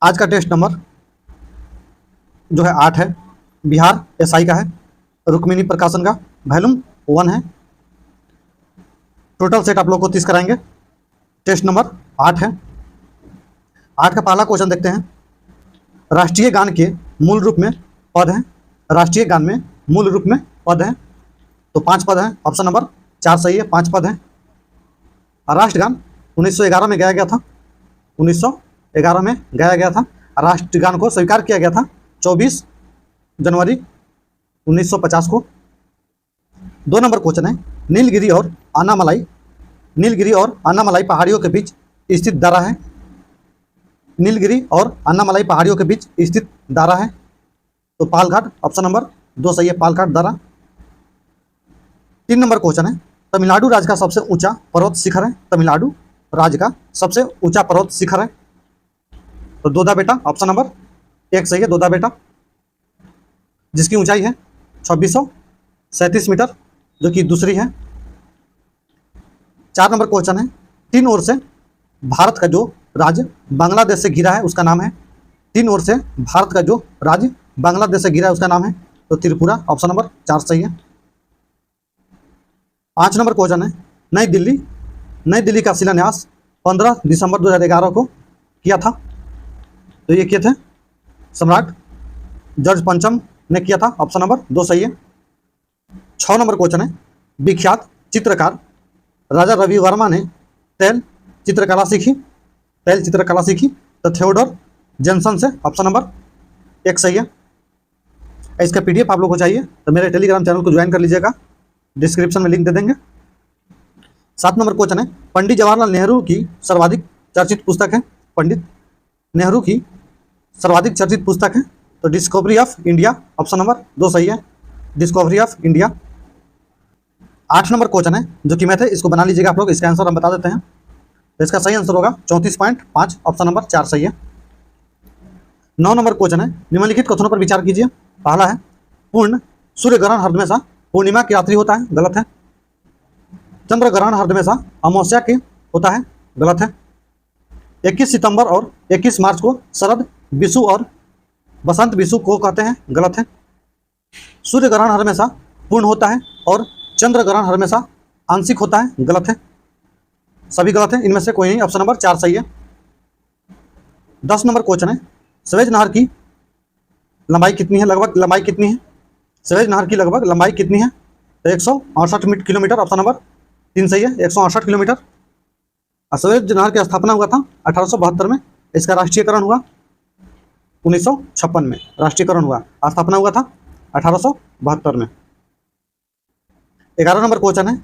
आज का test number जो है 8 है, बिहार एसआई का है, रुक्मिणी प्रकाशन का, वॉल्यूम 1 है। टोटल सेट आप लोग को 30 कराएंगे। टेस्ट नंबर 8 है। 8 का पहला क्वेश्चन देखते हैं। राष्ट्रीय गान के मूल रूप में पद हैं। राष्ट्रीय गान में मूल रूप में पद हैं तो 5 पद हैं। ऑप्शन नंबर 4 सही है, 5 पद हैं। राष्ट्रगान 1911 में गाया गया था। 1911 में गाया गया था। राष्ट्रगान को स्वीकार किया गया था 24 जनवरी 1950 को। 2 नंबर क्वेश्चन है। नीलगिरी और अन्नामलाई, नीलगिरी और अन्नामलाई पहाड़ियों के बीच स्थित दर्रा है। नीलगिरी और अन्नामलाई पहाड़ियों के बीच स्थित दर्रा है तो पालघाट। ऑप्शन नंबर 2 सही है, पालघाट दर्रा। 3 नंबर क्वेश्चन है। तमिलनाडु राज्य का सबसे ऊंचा पर्वत शिखर है। तमिलनाडु राज्य का सबसे ऊंचा पर्वत शिखर है तो दोदा बेटा। ऑप्शन नंबर 1 सही है, दोदा बेटा, जिसकी ऊंचाई है 2637 मीटर, जो कि दूसरी है। 4 नंबर क्वेश्चन है। 3 ओर से भारत का जो राज्य बांग्लादेश से घिरा है उसका नाम है। 3 ओर से भारत का जो राज्य बांग्लादेश से घिरा है उसका नाम है तो त्रिपुरा। ऑप्शन नंबर 4 सही है। 5 नंबर क्वेश्चन है। नई दिल्ली का शिलान्यास 15 दिसंबर 2011 को किया था तो ये किए थे सम्राट जॉर्ज पंचम ने किया था। ऑप्शन नंबर 2 सही है। 6 नंबर क्वेश्चन है। विख्यात चित्रकार राजा रवि वर्मा ने तैल चित्रकला सीखी तो थियोडोर जॉनसन से। ऑप्शन नंबर 1 सही है। इसका पीडीएफ आप लोग को चाहिए तो मेरे टेलीग्राम चैनल को ज्वाइन कर लीजिएगा, डिस्क्रिप्शन में लिंक दे देंगे। 7 नंबर क्वेश्चन है। पंडित जवाहरलाल नेहरू की सर्वाधिक चर्चित पुस्तक है। पंडित नेहरू की सर्वाधिक चर्चित पुस्तक है तो discovery of India. Option number 2 सही है, discovery of India. 8 number question है जो कि मैथ है, इसको बना लीजिएगा आप लोग। इसका आंसर हम बता देते हैं तो इसका सही आंसर होगा 34.5। ऑप्शन नंबर 4 सही है। 9 नंबर क्वेश्चन है। निम्नलिखित कथनों पर विचार कीजिए। पहला है पूर्ण सूर्य ग्रहण हर हमेशा पूर्णिमा की रात्रि होता है, गलत है। चंद्र ग्रहण हर हमेशा अमावस्या के होता है, गलत है। 21 सितंबर और 21 मार्च को शरद विषु और बसंत विषु को कहते हैं, गलत है। सूर्य ग्रहण हर हमेशा पूर्ण होता है और चंद्र ग्रहण हर हमेशा आंशिक होता है, गलत है। सभी गलत है, इनमें से कोई नहीं। ऑप्शन नंबर 4 सही है। 10 नंबर क्वेश्चन है। सवेज नहर की लंबाई कितनी है? लगभग लंबाई कितनी है? सवेज नहर की लगभग लंबाई कितनी है तो 168 किलोमीटर। ऑप्शन नंबर 3 सही है, 168 किलोमीटर। सवेज नहर की स्थापना हुआ था 1872 में। इसका राष्ट्रीयकरण हुआ 1956 में। राष्ट्रीयकरण हुआ, स्थापना हुआ था 1872 में। 11 नंबर क्वेश्चन है।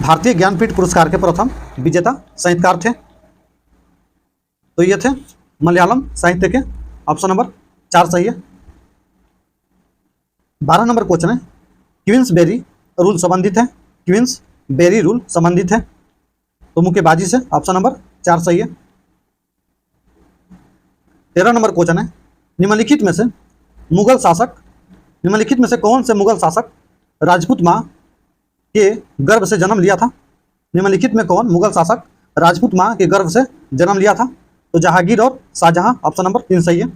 भारतीय ज्ञानपीठ पुरस्कार के प्रथम विजेता साहित्यकार थे तो ये थे मलयालम साहित्य के। ऑप्शन नंबर 4 सही है। 12 नंबर क्वेश्चन है। क्वींसबेरी रूल संबंधित है। क्वींसबेरी रूल संबंधित है तो मुक्केबाजी से। ऑप्शन नंबर 4 सही है। 13 नंबर क्वेश्चन है। निम्नलिखित में से कौन से मुगल शासक राजपूत मां के गर्भ से जन्म लिया था? निम्नलिखित में कौन मुगल शासक राजपूत मां के गर्भ से जन्म लिया था तो जहांगीर और शाहजहां। ऑप्शन नंबर 3 सही है।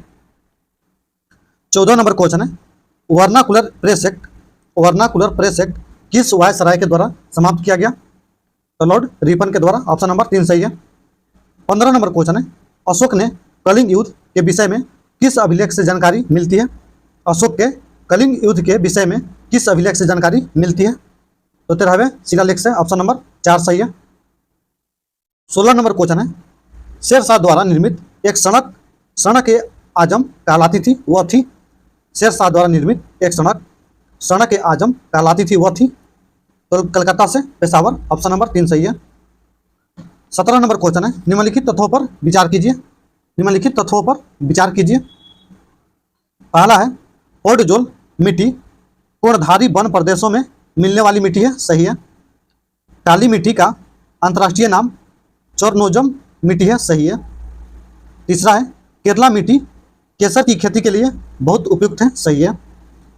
14 नंबर क्वेश्चन है। वर्नाकुलर प्रेस एक्ट किस वायसराय के द्वारा समाप्त किया गया तो लॉर्ड रिपन के द्वारा। ऑप्शन नंबर 3 सही है। 15 नंबर क्वेश्चन है। अशोक ने कलिंग युद्ध के विषय में किस अभिलेख से जानकारी मिलती है? अशोक के कलिंग युद्ध के विषय में किस अभिलेख से जानकारी मिलती है तो 13वें शिलालेख से। ऑप्शन नंबर 4 सही है। 16 नंबर क्वेश्चन है। शेरशाह द्वारा निर्मित एक सड़क के आजम कहलाती थी, वह थी? शेरशाह द्वारा निर्मित एक सड़क के आजम कहलाती थी, वह थी तो कलकत्ता से पेशावर। ऑप्शन नंबर 3 सही है। 17 नंबर क्वेश्चन है। निम्नलिखित तथ्यों पर विचार कीजिए। पहला है ओडजोल मिट्टी कोणधारी वन प्रदेशों में मिलने वाली मिट्टी है, सही है। काली मिट्टी का अंतर्राष्ट्रीय नाम चोरनोजम मिट्टी है, सही है। तीसरा है केरला मिट्टी केसर की खेती के लिए बहुत उपयुक्त है, सही है।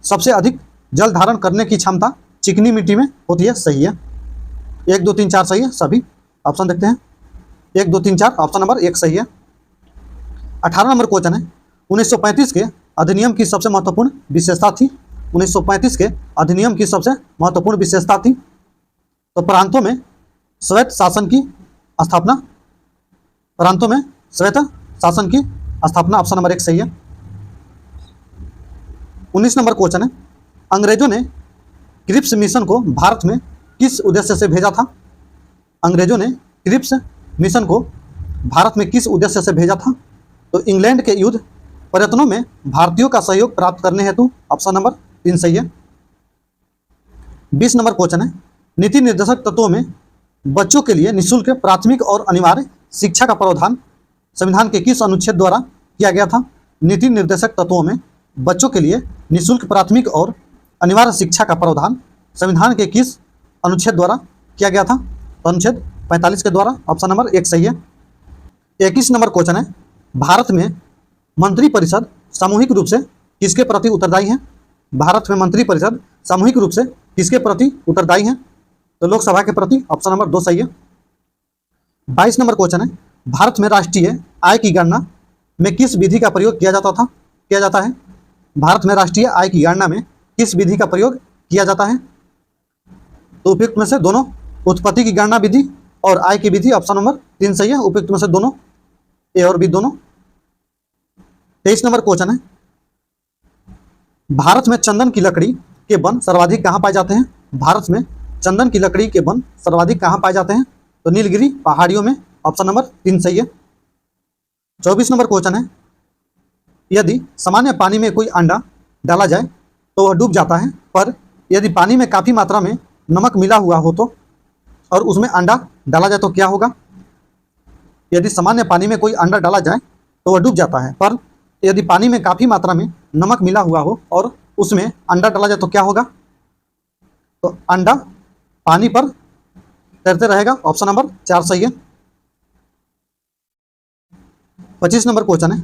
सबसे अधिक जल धारण करने की क्षमता चिकनी मिट्टी में होती है, सही है। 1 2 3 4 सही है। सभी ऑप्शन देखते हैं। 1 2 3 4 ऑप्शन नंबर 1 सही है। 18 नंबर क्वेश्चन है, 1935 के अधिनियम की सबसे महत्वपूर्ण विशेषता थी। 1935 के अधिनियम की सबसे महत्वपूर्ण विशेषता थी तो प्रांतों में स्वायत्त शासन की स्थापना। प्रांतों में स्वायत्त शासन की स्थापना, ऑप्शन नंबर 1 सही है। 19 नंबर क्वेश्चन है, अंग्रेजों ने क्रिप्स मिशन को भारत में किस उद्देश्य से भेजा था? अंग्रेजों ने क्रिप्स मिशन को भारत में किस उद्देश्य से भेजा था? तो इंग्लैंड के युद्ध प्रयत्नों में भारतीयों का सहयोग प्राप्त करने हेतु, ऑप्शन नंबर 3 सही है। 20 नंबर क्वेश्चन है, नीति निर्देशक तत्वों में बच्चों के लिए निःशुल्क प्राथमिक और अनिवार्य शिक्षा का प्रावधान संविधान के किस अनुच्छेद द्वारा किया गया था? नीति निर्देशक तत्वों में बच्चों के लिए निःशुल्क प्राथमिक और अनिवार्य शिक्षा का प्रावधान संविधान के किस अनुच्छेद द्वारा किया गया था? तो अनुच्छेद 45 के द्वारा, ऑप्शन नंबर 1 सही है। 21 नंबर क्वेश्चन है, भारत में मंत्रिपरिषद सामूहिक रूप से किसके प्रति उत्तरदायी है? भारत में मंत्रिपरिषद सामूहिक रूप से किसके प्रति उत्तरदायी है? तो लोकसभा के प्रति, ऑप्शन नंबर 2 सही है। 22 नंबर क्वेश्चन है, भारत में राष्ट्रीय आय की गणना में किस विधि का प्रयोग किया जाता है? भारत में राष्ट्रीय आय की गणना में किस विधि का प्रयोग किया जाता है? तो उपयुक्त में से दोनों, उत्पत्ति की गणना विधि और आय की विधि, ऑप्शन नंबर 3 सही है। उपयुक्त में से दोनों, ए और बी दोनों। 23 नंबर क्वेश्चन है, भारत में चंदन की लकड़ी के वन सर्वाधिक कहाँ पाए जाते हैं? भारत में चंदन की लकड़ी के वन सर्वाधिक कहाँ पाए जाते हैं? तो नीलगिरी पहाड़ियों में, ऑप्शन नंबर 3 सही है। 24 नंबर क्वेश्चन है, यदि सामान्य पानी में कोई अंडा डाला जाए तो वह डूब जाता है, पर यदि पानी में काफ़ी मात्रा में नमक मिला हुआ हो तो और उसमें अंडा डाला जाए तो क्या होगा? यदि सामान्य पानी में कोई अंडा डाला जाए तो वह डूब जाता है, पर यदि पानी में काफ़ी मात्रा में नमक मिला हुआ हो और उसमें अंडा डाला जाए तो क्या होगा? तो अंडा पानी पर तैरते रहेगा, ऑप्शन नंबर 4 सही है। 25 नंबर क्वेश्चन है,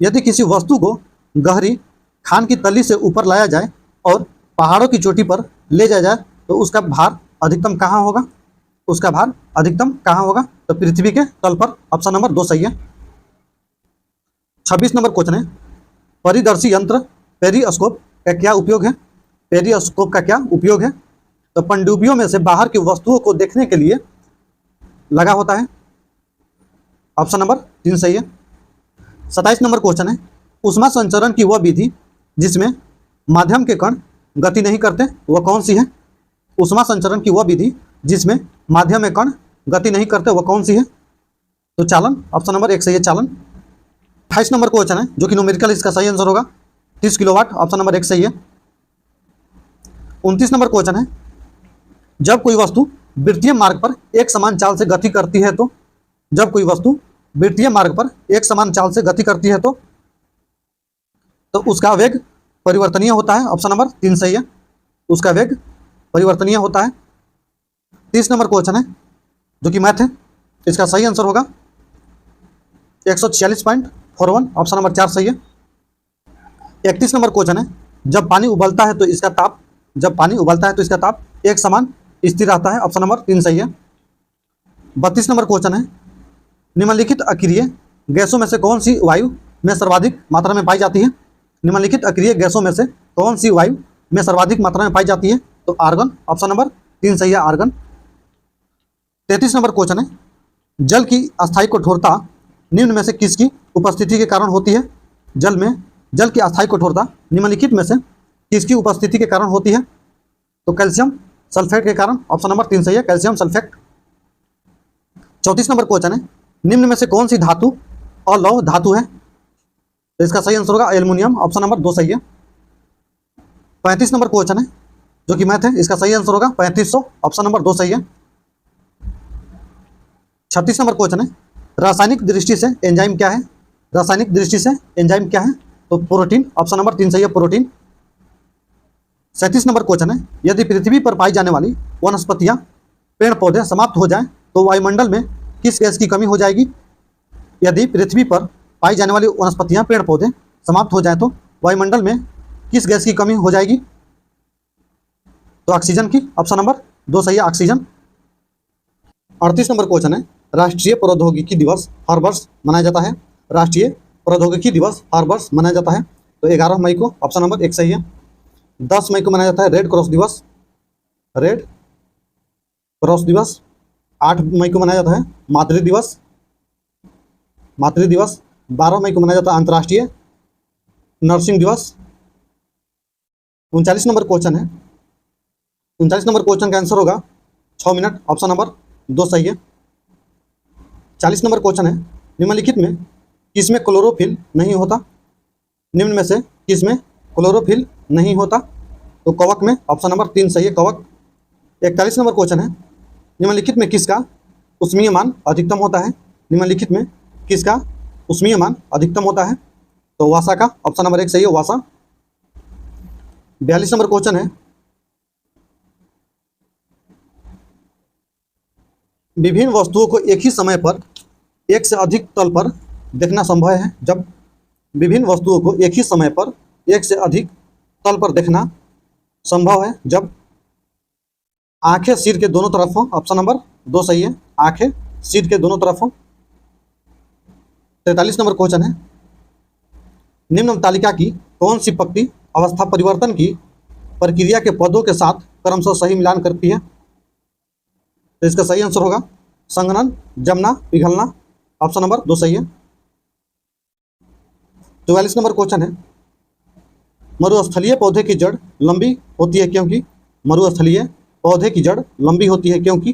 यदि किसी वस्तु को गहरी खान की तली से ऊपर लाया जाए और पहाड़ों की चोटी पर ले जाया जाए तो उसका भार अधिकतम कहाँ होगा? उसका भार अधिकतम कहाँ होगा? तो पृथ्वी के तल पर, ऑप्शन नंबर 2 सही है। 26 नंबर क्वेश्चन है, परिदर्शी यंत्र पेरिस्कोप का क्या उपयोग है? पेरिस्कोप का क्या उपयोग है? तो पनडुब्बियों में से बाहर की वस्तुओं को देखने के लिए लगा होता है, ऑप्शन नंबर 3 सही है। 27 नंबर क्वेश्चन है, ऊष्मा संचरण की वह विधि जिसमें माध्यम के कण गति नहीं करते वह कौन सी है? ऊष्मा संचरण की वह विधि जिसमें माध्यम में कण गति नहीं करते वह कौन सी है? तो चालन, ऑप्शन नंबर 1 सही है, चालन। 28 नंबर क्वेश्चन है, जो कि न्यूमेरिकल इसका सही आंसर होगा, 30 किलोवाट, ऑप्शन नंबर 1 सही है। 29 नंबर क्वेश्चन है, जब कोई वस्तु वृत्तीय मार्ग पर एक समान चाल से गति करती है तो, जब कोई वस्तु वृत्तीय मार्ग पर एक समान चाल से गति करती है तो उसका वेग परिवर्तनीय होता है, ऑप्शन नंबर 3 सही है, उसका वेग परिवर्तनीय होता है। 30 नंबर क्वेश्चन है, जो कि मैथ है, इसका सही आंसर होगा 146.41, ऑप्शन नंबर 4 सही है। 31 नंबर क्वेश्चन है, जब पानी उबलता है तो इसका ताप एक समान स्थिर रहता है, ऑप्शन नंबर 3 सही है। 32 नंबर क्वेश्चन है, निम्नलिखित अक्रिय गैसों में से कौन सी वायु में सर्वाधिक मात्रा में पाई जाती है? निम्नलिखित अक्रिय गैसों में से कौन सी वायु में सर्वाधिक मात्रा में पाई जाती है? तो आर्गन, ऑप्शन नंबर 3 सही है, आर्गन। 33 नंबर क्वेश्चन है, जल की अस्थायी कठोरता निम्न में से किसकी उपस्थिति के कारण होती है? जल की अस्थायी कठोरता निम्नलिखित में से किसकी उपस्थिति के कारण होती है? तो कैल्शियम सल्फेट के कारण, ऑप्शन नंबर 3 सही है, कैल्शियम सल्फेट। 34 नंबर क्वेश्चन है, निम्न में से कौन सी धातु और लौह धातु है? तो इसका सही आंसर होगा एल्युमिनियम, ऑप्शन नंबर 2 सही है। 35 नंबर क्वेश्चन है, जो कि मैथ है, इसका सही आंसर होगा 3500, ऑप्शन नंबर 2 सही है। 36 नंबर क्वेश्चन है, रासायनिक दृष्टि से एंजाइम क्या है? रासायनिक दृष्टि से एंजाइम क्या है? तो प्रोटीन, ऑप्शन नंबर 3 सही है, प्रोटीन। 37 नंबर क्वेश्चन है, यदि पृथ्वी पर पाई जाने वाली वनस्पतियां पेड़ पौधे समाप्त हो जाएं तो वायुमंडल में किस गैस की कमी हो जाएगी? यदि पृथ्वी पर पाई जाने वाली वनस्पतियां पेड़ पौधे समाप्त हो जाएं तो वायुमंडल में किस गैस की कमी हो जाएगी? तो ऑक्सीजन की, ऑप्शन नंबर 2 सही है, ऑक्सीजन। 38 नंबर क्वेश्चन है, राष्ट्रीय प्रौद्योगिकी दिवस हर वर्ष मनाया जाता है। राष्ट्रीय प्रौद्योगिकी दिवस हर वर्ष मनाया जाता है? तो 11 मई को, ऑप्शन नंबर 1 सही है। 10 मई को मनाया जाता है रेड क्रॉस दिवस, रेड क्रॉस दिवस। 8 मई को मनाया जाता है मातृ दिवस, मातृ दिवस। 12 मई को मनाया जाता है अंतर्राष्ट्रीय नर्सिंग दिवस। 39 नंबर क्वेश्चन है, 39 नंबर क्वेश्चन का आंसर होगा 6 मिनट, ऑप्शन नंबर 2 सही है। 40 नंबर क्वेश्चन है, निम्नलिखित में किसमें क्लोरोफिल नहीं होता? निम्न में से किसमें क्लोरोफिल नहीं होता? तो कवक में, ऑप्शन नंबर 3 सही है, कवक। 41 नंबर क्वेश्चन है, निम्नलिखित में किसका ऊष्मीय मान अधिकतम होता है? निम्नलिखित में किसका ऊष्मीय मान अधिकतम होता है? तो वासा का, ऑप्शन नंबर 1 सही है, वासा। 42 नंबर क्वेश्चन है, विभिन्न वस्तुओं को एक ही समय पर एक से अधिक तल पर देखना संभव है जब? विभिन्न वस्तुओं को एक ही समय पर एक से अधिक तल पर देखना संभव है जब? आंखें सिर के दोनों तरफ हो, ऑप्शन नंबर 2 सही है, आंखें सिर के दोनों तरफ हो। 43 नंबर क्वेश्चन है, निम्न तालिका की कौन सी पंक्ति अवस्था परिवर्तन की प्रक्रिया के पदों के साथ क्रमशः सही मिलान करती है? तो इसका सही आंसर होगा संघनन, जमना, पिघलना, ऑप्शन नंबर 2 सही है। 44 नंबर क्वेश्चन है, मरुस्थलीय पौधे की जड़ लंबी होती है क्योंकि? मरुस्थलीय पौधे की जड़ लंबी होती है क्योंकि?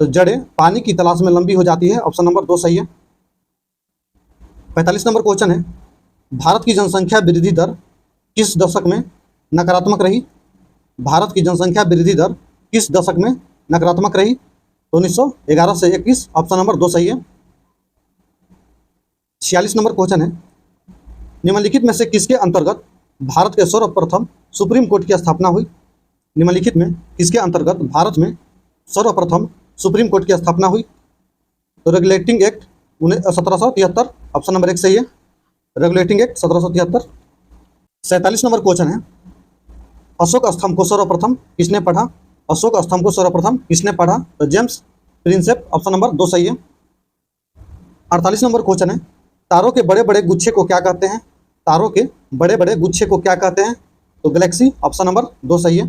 तो जड़ें पानी की तलाश में लंबी हो जाती है, ऑप्शन नंबर 2 सही है। 45 नंबर क्वेश्चन है, भारत की जनसंख्या वृद्धि दर किस दशक में नकारात्मक रही? भारत की जनसंख्या वृद्धि दर किस दशक में नकारात्मक रही? तो 1911 से 21, ऑप्शन नंबर 2 सही है। 46 नंबर क्वेश्चन है, निम्नलिखित में से किसके अंतर्गत भारत के सर्वप्रथम सुप्रीम कोर्ट की स्थापना हुई? निम्नलिखित में किसके अंतर्गत भारत में सर्वप्रथम सुप्रीम कोर्ट की स्थापना हुई? तो रेगुलेटिंग एक्ट 1773, ऑप्शन नंबर 1 सही है, रेगुलेटिंग एक्ट 1773। 47 नंबर क्वेश्चन है, अशोक स्तंभ को सर्वप्रथम किसने पढ़ा? अशोक स्तंभ को सर्वप्रथम किसने पढ़ा? तो जेम्स प्रिंसेप, ऑप्शन नंबर 2 सही है। 48 नंबर क्वेश्चन है, तारों के बड़े बड़े गुच्छे को क्या कहते हैं? तारों के बड़े बड़े गुच्छे को क्या कहते हैं? तो गैलेक्सी, ऑप्शन नंबर 2 सही है।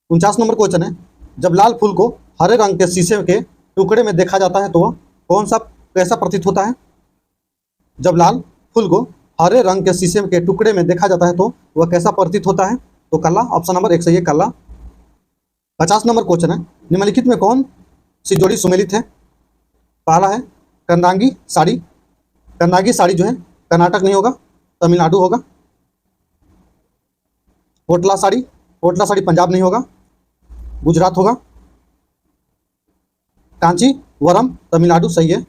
49 नंबर क्वेश्चन है, जब लाल फूल को हरे रंग के शीशे के टुकड़े में देखा जाता है तो वह कौन सा कैसा प्रतीत होता है? जब लाल फूल को हरे रंग के शीशे के टुकड़े में देखा जाता है तो वह कैसा प्रतीत होता है? तो काला, ऑप्शन नंबर 1 सही है, काला। 50 नंबर क्वेश्चन है, निम्नलिखित में कौन सी जोड़ी सुमेलित है? पहला है कर्नांगी साड़ी, कर्नागी साड़ी जो है कर्नाटक नहीं होगा, तमिलनाडु होगा। कोटला साड़ी, कोटला साड़ी पंजाब नहीं होगा, गुजरात होगा। कांची वरम तमिलनाडु सही है।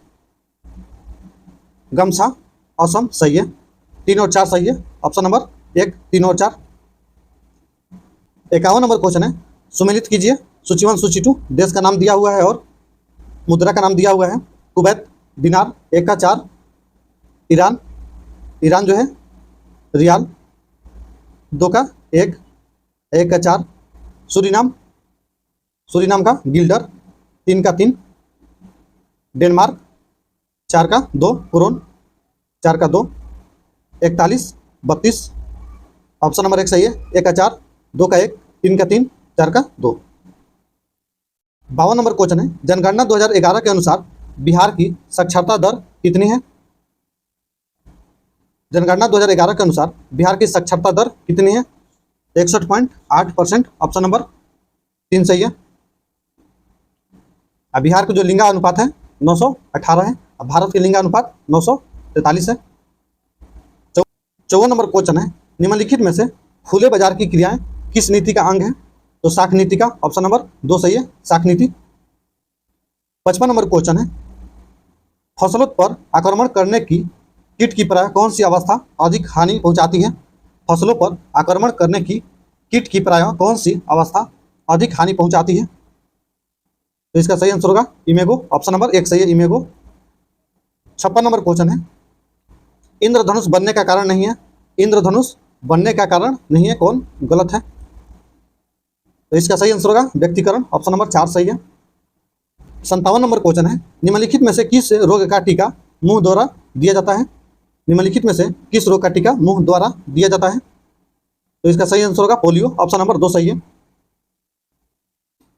गमछा असम सही है। 3 और 4 सही है, ऑप्शन नंबर 1, 3 और 4। 51 नंबर क्वेश्चन है, सुमेलित कीजिए सूची 1 सूची 2, देश का नाम दिया हुआ है और मुद्रा का नाम दिया हुआ है। कुवैत दिनार 1 का 4, ईरान, ईरान जो है रियाल 2 का 1, 1 का 4, सूरीनाम, सूरीनाम का गिल्डर 3 का 3, डेनमार्क 4 का 2, कुरोन 4 का 2, 41, 32, ऑप्शन नंबर 1 सही है, 1 का 4, 2 का 1, 3 का 3, 4 का 2। 52 नंबर क्वेश्चन है, जनगणना 2011 के अनुसार बिहार की साक्षरता दर कितनी है? जनगणना 2011 के अनुसार बिहार की साक्षरता दर कितनी है? 61.8%, ऑप्शन नंबर 3 सही है। अब बिहार का जो लिंगानुपात है 918 है, अब भारत के लिंगानुपात 943 है। 54 नंबर क्वेश्चन है, निम्नलिखित में से खुले बाजार की क्रियाएं किस नीति का अंग है? तो साख नीति का, ऑप्शन नंबर 2 सही है, साख नीति। 55 नंबर क्वेश्चन है, फसलों पर आक्रमण करने की कीट की प्राय कौन सी अवस्था अधिक हानि पहुंचाती है? फसलों पर आक्रमण करने की कीट की प्राय कौन सी अवस्था अधिक हानि पहुंचाती है? तो इसका सही आंसर होगा इमेगो, ऑप्शन नंबर 1 सही है, इमेगो। 56 नंबर क्वेश्चन है, इंद्रधनुष बनने का कारण नहीं है। इंद्रधनुष बनने का कारण नहीं है कौन? गलत है। तो इसका सही आंसर होगा व्यक्तिकरण, ऑप्शन नंबर 4 सही है। 57 नंबर क्वेश्चन है, निम्नलिखित में से किस रोग का टीका मुंह द्वारा दिया जाता है? निम्नलिखित में से किस रोग का टीका मुंह द्वारा दिया जाता है? तो इसका सही आंसर होगा पोलियो, ऑप्शन नंबर 2 सही है।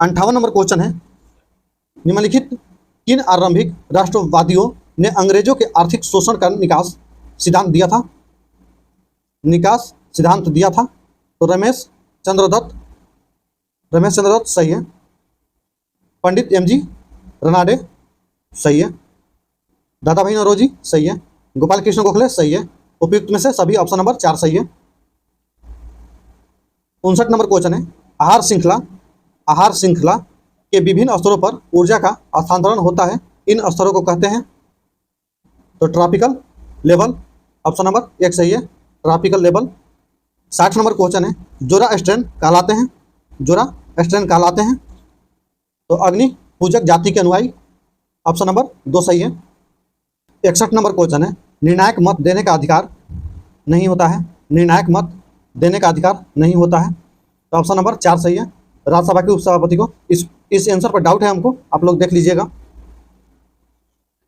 58 नंबर क्वेश्चन है, निम्नलिखित किन आरंभिक राष्ट्रवादियों ने अंग्रेजों के आर्थिक शोषण का निकास सिद्धांत दिया था? निकास सिद्धांत दिया था? तो रमेश चंद्र दत्त सही है। पंडित एमजी रनाडे सही है। दादा भाई नौरोजी सही है। गोपाल कृष्ण गोखले सही है। उपयुक्त में से सभी ऑप्शन नंबर 4 सही है। 59 नंबर क्वेश्चन है, आहार श्रृंखला के विभिन्न स्तरों पर ऊर्जा का स्थानांतरण होता है, इन स्तरों को कहते हैं? तो ट्रॉपिकल लेवल, ऑप्शन नंबर 1 सही है, ट्रॉपिकल लेवल। 60 नंबर क्वेश्चन है, जोरा स्ट्रेन कहलाते हैं? तो अग्नि पूजक जाति के अनुयायी, ऑप्शन नंबर 2 सही है। 61 नंबर क्वेश्चन है, निर्णायक मत देने का अधिकार नहीं होता है? निर्णायक मत देने का अधिकार नहीं होता है? तो ऑप्शन नंबर 4 सही है। राज्यसभा के उपसभापति को इस आंसर पर डाउट है हमको, आप लोग देख लीजिएगा।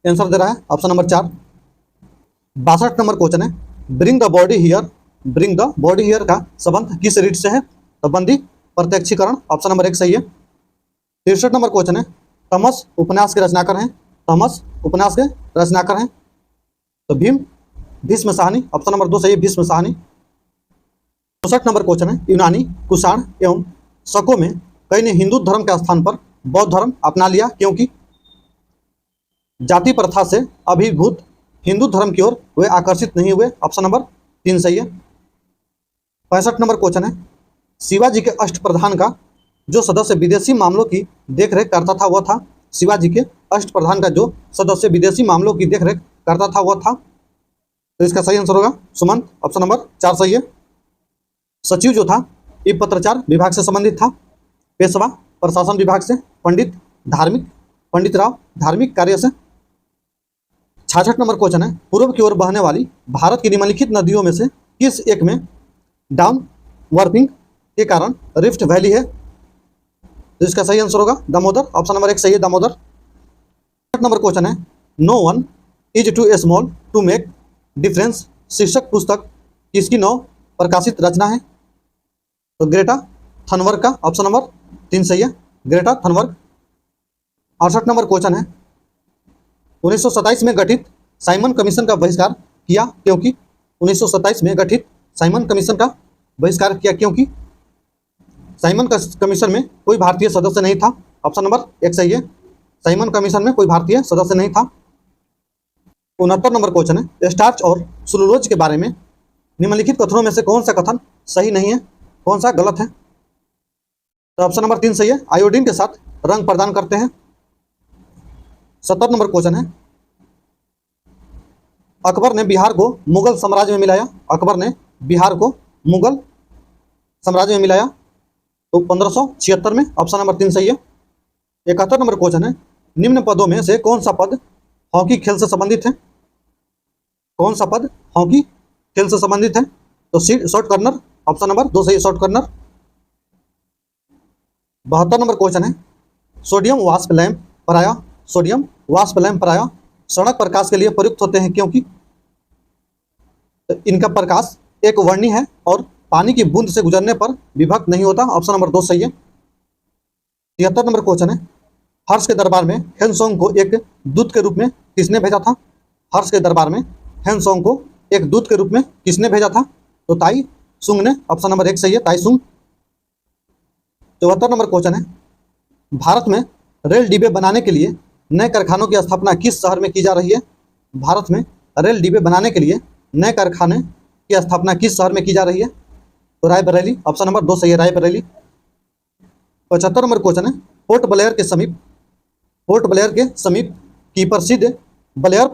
आंसर दे रहा है ऑप्शन नंबर 4। 62 नंबर क्वेश्चन है, ब्रिंग द बॉडी हियर का संबंध किस रीड से है? तो बंदी प्रत्यक्षीकरण, ऑप्शन नंबर 1 सही है। 63 नंबर क्वेश्चन है, थॉमस उपन्यास के रचनाकार हैं? तो भीष्म साहनी, ऑप्शन नंबर 2 सही है, भीष्म साहनी। 64 नंबर क्वेश्चन है, यूनानी, कुषाण एवं शकों में कई ने हिंदू धर्म के स्थान पर बौद्ध धर्म अपना लिया क्योंकि? जाति प्रथा से अभिभूत हिंदू धर्म की ओर वे आकर्षित नहीं हुए, ऑप्शन नंबर 3 सही है। 65 नंबर क्वेश्चन है, शिवाजी के अष्टप्रधान का जो सदस्य विदेशी मामलों की देखरेख करता था वह था? शिवाजी के अष्टप्रधान का जो सदस्य विदेशी मामलों की देखरेख करता था वह था? तो इसका सही आंसर होगा सुमंत, ऑप्शन नंबर 4 सही है। सचिव जो था ये पत्रचार विभाग से संबंधित था, पेशवा प्रशासन विभाग से, पंडित राव धार्मिक कार्य से। 66 नंबर क्वेश्चन है, पूर्व की ओर बहने वाली भारत की निम्नलिखित नदियों में से किस एक में डाउन वार्पिंग के कारण रिफ्ट वैली है? तो इसका सही आंसर होगा दामोदर, ऑप्शन नंबर 1 सही है, दामोदर। 68 नंबर क्वेश्चन है, no one is too small to make difference शीर्षक पुस्तक किसकी नव प्रकाशित रचना है? तो ग्रेटा थनबर्ग का, ऑप्शन नंबर 3 सही है, ग्रेटा थनबर्ग। 68 नंबर क्वेश्चन है, 1927 में गठित साइमन कमीशन का बहिष्कार किया क्योंकि? 1927 में गठित साइमन कमीशन का बहिष्कार किया क्योंकि? साइमन कमीशन में कोई भारतीय सदस्य नहीं था, ऑप्शन नंबर 1 सही है, साइमन कमीशन में कोई भारतीय सदस्य नहीं था। 69 नंबर क्वेश्चन है, स्टार्च और सेलुलोज के बारे में निम्नलिखित कथनों में से कौन सा कथन सही नहीं है, कौन सा गलत है? तो ऑप्शन नंबर 3 सही है, आयोडीन के साथ रंग प्रदान करते हैं। 70 नंबर क्वेश्चन है, अकबर ने बिहार को मुगल साम्राज्य में मिलाया? अकबर ने बिहार को मुगल साम्राज्य में मिलाया तो 1576 में, ऑप्शन नंबर 3 सही है। 71 नंबर क्वेश्चन है, निम्न पदों में से कौन सा पद हॉकी खेल से संबंधित है? कौन सा पद हॉकी खेल से संबंधित है? तो शॉर्ट कर्नर, ऑप्शन नंबर 2 सही है, शॉर्ट कर्नर। 72 नंबर क्वेश्चन है, सोडियम वाष्प लैंप प्रायः सड़क प्रकाश के लिए प्रयुक्त होते हैं क्योंकि? तो इनका प्रकाश एक वर्णी है और पानी की बूंद से गुजरने पर विभक्त नहीं होता, ऑप्शन नंबर 2 सही है। 73 नंबर क्वेश्चन है, हर्ष के दरबार में हेनसोंग को एक दूत के रूप में किसने भेजा था? हर्ष के दरबार में हेनसोंग को एक दूत के रूप में किसने भेजा था? तो ताई सुंग ने, ऑप्शन नंबर 1 सही है, ताई सुंग। 74 नंबर क्वेश्चन है, भारत में रेल डिब्बे बनाने के लिए नए कारखानों की स्थापना किस शहर में की जा रही है? भारत में रेल डिब्बे बनाने के लिए नए कारखाने की स्थापना किस शहर में की जा रही है? तो रायबरेली, ऑप्शन नंबर 2 सही है, रायबरेली। 75 नंबर क्वेश्चन है, पोर्ट ब्लेयर के समीप की प्रसिद्ध ब्लेयर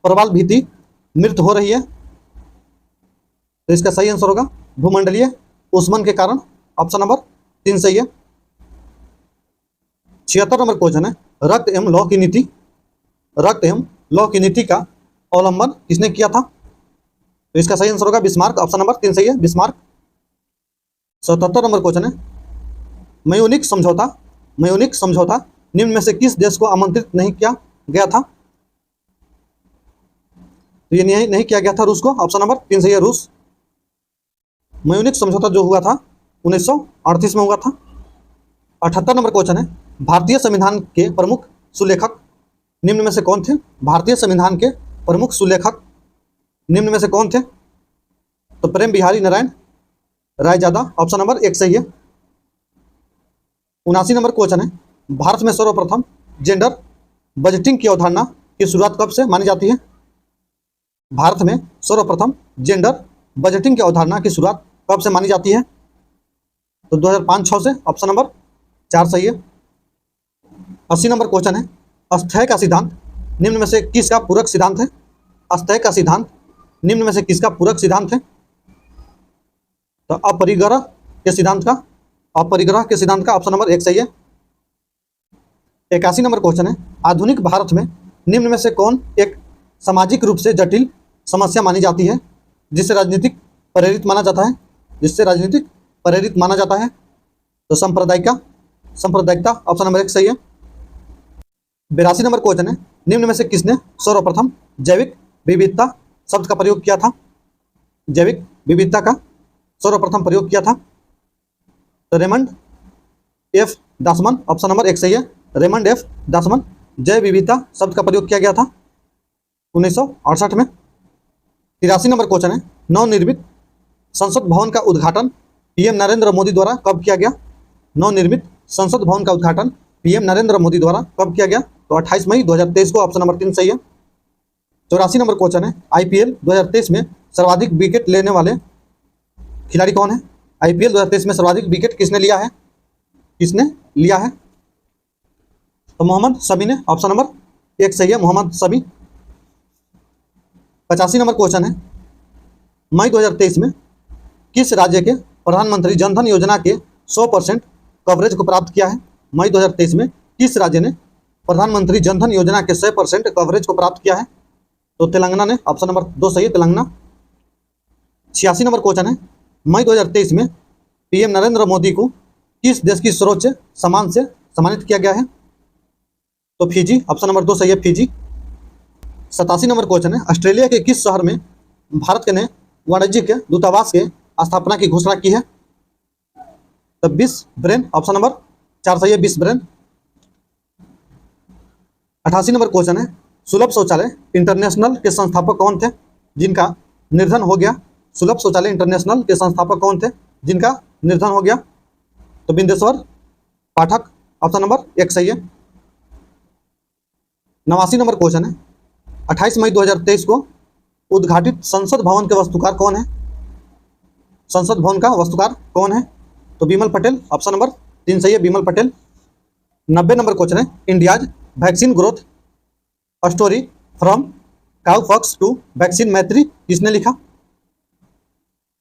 प्रवाल भीति मृत हो रही है? तो इसका सही आंसर होगा भूमंडलीय उष्मन के कारण, ऑप्शन नंबर 3 सही है। 76 नंबर क्वेश्चन है, रक्त एवं लौह की नीति का अवलंबन किसने किया था? तो इसका सही आंसर होगा बिस्मार्क, ऑप्शन नंबर 3 सही है, बिस्मार्क। 77 नंबर क्वेश्चन है, म्यूनिख समझौता निम्न में से किस देश को आमंत्रित नहीं किया गया था? तो ये नहीं नहीं किया गया था रूस को, ऑप्शन नंबर 3 सही है रूस। म्यूनिख समझौता जो हुआ था 1938 में हुआ था। 78 नंबर क्वेश्चन है, भारतीय संविधान के प्रमुख सुलेखक निम्न में से कौन थे? भारतीय संविधान के प्रमुख सुलेखक निम्न में से कौन थे? तो प्रेम बिहारी नारायण रायजादा, ऑप्शन नंबर 1 सही है। 79 नंबर क्वेश्चन है, भारत में सर्वप्रथम जेंडर बजटिंग की अवधारणा की शुरुआत कब से मानी जाती है? भारत में सर्वप्रथम जेंडर बजटिंग की अवधारणा की शुरुआत कब से मानी जाती है? तो 2005-06 से, ऑप्शन नंबर 4 सही है। 80 नंबर क्वेश्चन है, अस्थायी का सिद्धांत निम्न में से किसका पूरक सिद्धांत है? अस्थायी का सिद्धांत निम्न में से किसका पूरक सिद्धांत है? तो अपरिग्रह के सिद्धांत का, अपरिग्रह के सिद्धांत का ऑप्शन नंबर 1 सही है। 81 नंबर क्वेश्चन है, आधुनिक भारत में निम्न में से कौन एक सामाजिक रूप से जटिल समस्या मानी जाती है जिससे राजनीतिक प्रेरित माना जाता है? जिससे राजनीतिक प्रेरित माना जाता है? तो सांप्रदायिकता ऑप्शन नंबर 1 सही है। 82 नंबर क्वेश्चन है, निम्न में से किसने सर्वप्रथम जैविक विविधता शब्द का प्रयोग किया था? जैविक विविधता का सर्वप्रथम प्रयोग किया था? तो Raymond F Dasman, option number 1 सही है। रेमंड एफ दासमन, जैव विविधता शब्द का प्रयोग किया गया था 1968 में। 83 नंबर क्वेश्चन है, नवनिर्मित संसद भवन का उद्घाटन पीएम नरेंद्र मोदी द्वारा कब किया गया? नवनिर्मित संसद भवन का उद्घाटन पीएम नरेंद्र मोदी द्वारा कब किया गया? तो 28 मई 2023 को, ऑप्शन नंबर 3 सही है। 84 नंबर क्वेश्चन है, आईपीएल 2023 में सर्वाधिक विकेट लेने वाले खिलाड़ी कौन है? आईपीएल 2023 में सर्वाधिक विकेट किसने लिया है? किसने लिया है? तो मोहम्मद शमी ने, ऑप्शन नंबर 1 सही है, मोहम्मद शमी। 85 नंबर क्वेश्चन है, मई 2023 में किस राज्य के प्रधानमंत्री जनधन योजना के 100% कवरेज को प्राप्त किया है? मई 2023 में किस राज्य ने प्रधानमंत्री जनधन योजना के 100% कवरेज को प्राप्त किया है? तो तेलंगाना ने, ऑप्शन नंबर 2 सही है, तेलंगाना। 86 नंबर क्वेश्चन है, मई 2023 में पीएम नरेंद्र मोदी को किस देश की सर्वोच्च सम्मान से सम्मानित किया गया है? तो फिजी, ऑप्शन नंबर 2 सही है, फिजी। 87 नंबर क्वेश्चन है, ऑस्ट्रेलिया के किस शहर में भारत के ने वाणिज्यिक दूतावास के स्थापना की घोषणा की है? तो ब्रिस्बेन, ऑप्शन नंबर 4 सही है, ब्रिस्बेन। 88 नंबर क्वेश्चन है, सुलभ शौचालय इंटरनेशनल के संस्थापक कौन थे जिनका निर्धन हो गया? सुलभ शौचालय इंटरनेशनल के संस्थापक कौन थे जिनका निर्धन हो गया? तो बिंदेश्वर पाठक, ऑप्शन नंबर 1 सही है। 89 नंबर क्वेश्चन है, 28 मई 2023 को उद्घाटित संसद भवन के वास्तुकार कौन है? संसद भवन का वास्तुकार कौन है? तो बिमल पटेल, ऑप्शन नंबर 3 सही है, बिमल पटेल। 90 नंबर क्वेश्चन है, India's vaccine growth story from cowpox to vaccine Maitri किसने लिखा?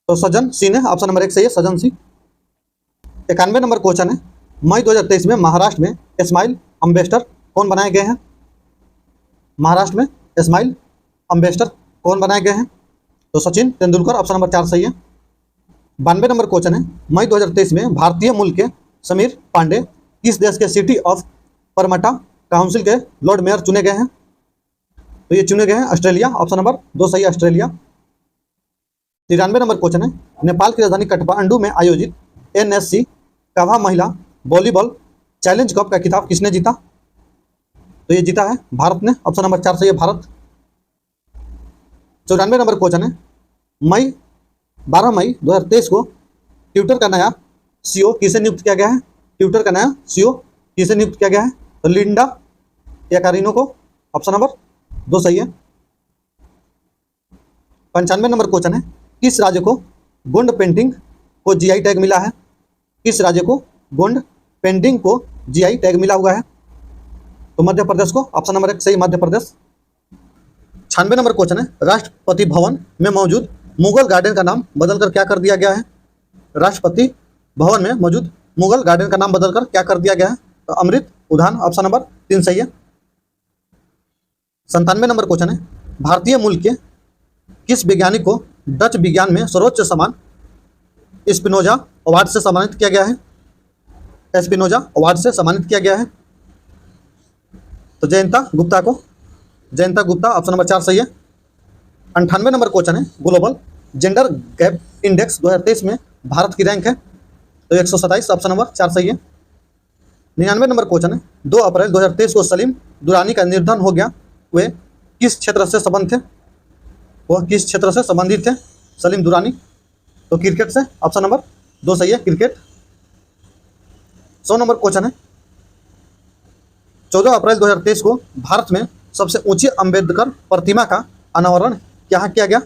तो सज्जन सिंह है, ऑप्शन नंबर 1 सही है, सज्जन सिंह। 91 नंबर क्वेश्चन है, मई 2023 में महाराष्ट्र में स्माइल एम्बेसडर कौन बनाए गए हैं? महाराष्ट्र में स्माइल एम्बेसडर कौन बनाए गए हैं? तो सचिन तेंदुलकर, ऑप्शन नंबर 4 सही है। 92 नंबर क्वेश्चन है, मई 2023 में भारतीय मूल के समीर पांडे किस देश के सिटी ऑफ परमाटा काउंसिल के लॉर्ड मेयर चुने गए हैं? तो ये चुने गए हैं ऑस्ट्रेलिया, ऑप्शन नंबर 2 सही है, ऑस्ट्रेलिया। 93 नंबर क्वेश्चन है, नेपाल की राजधानी काठमांडू में आयोजित एनएससी काभा महिला वॉलीबॉल चैलेंज कप का खिताब किसने जीता? तो ये जीता है भारत ने, ऑप्शन नंबर 4 सही है, भारत। 94 नंबर क्वेश्चन है, 12 मई 2023 को ट्विटर का नया सीईओ किसे नियुक्त किया गया है? ट्विटर का नया सीईओ किसे नियुक्त किया गया है? तो लिंडा याकारिनो को, ऑप्शन नंबर 2 सही है। 95 नंबर क्वेश्चन है, किस राज्य को गोंड पेंटिंग को जीआई टैग मिला है? किस राज्य को गोंड पेंटिंग को जीआई टैग मिला हुआ है? तो मध्य प्रदेश को, ऑप्शन नंबर 1 सही, मध्य प्रदेश। 96 नंबर क्वेश्चन है, राष्ट्रपति भवन में मौजूद मुगल गार्डन का नाम बदलकर क्या कर दिया गया है? राष्ट्रपति भवन में मौजूद मुगल गार्डन का नाम बदलकर क्या कर दिया गया है? तो अमृत उद्यान, ऑप्शन नंबर 3 सही है। 97 नंबर क्वेश्चन है, भारतीय मूल के किस वैज्ञानिक को डच विज्ञान में सर्वोच्च सम्मान स्पिनोजा अवार्ड से सम्मानित किया गया है? स्पिनोजा अवार्ड से सम्मानित किया गया है। तो जयंता गुप्ता को, जयंता गुप्ता, ऑप्शन नंबर 4 सही है। 98 नंबर क्वेश्चन है, ग्लोबल जेंडर गैप इंडेक्स 2023 में भारत की रैंक है, तो 127, ऑप्शन नंबर 4 सही है। 99 नंबर क्वेश्चन है, 2 अप्रैल 2023 को सलीम दुरानी का निधन हो गया, वे किस क्षेत्र से संबंध थे, वह किस क्षेत्र से संबंधित थे सलीम दुरानी, तो क्रिकेट से, ऑप्शन नंबर 2 सही है, क्रिकेट। 100 नंबर क्वेश्चन है, 14 अप्रैल 2023 को भारत में सबसे ऊंची अंबेडकर प्रतिमा का अनावरण कहाँ किया गया,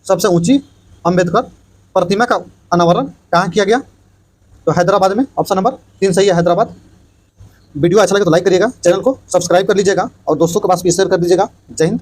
सबसे ऊंची अंबेडकर प्रतिमा का अनावरण कहाँ किया गया, तो हैदराबाद में, ऑप्शन नंबर 3 सही है, हैदराबाद। वीडियो अच्छा लगे तो लाइक करिएगा, चैनल को सब्सक्राइब कर लीजिएगा और दोस्तों के पास भी शेयर कर दीजिएगा। जय हिंद।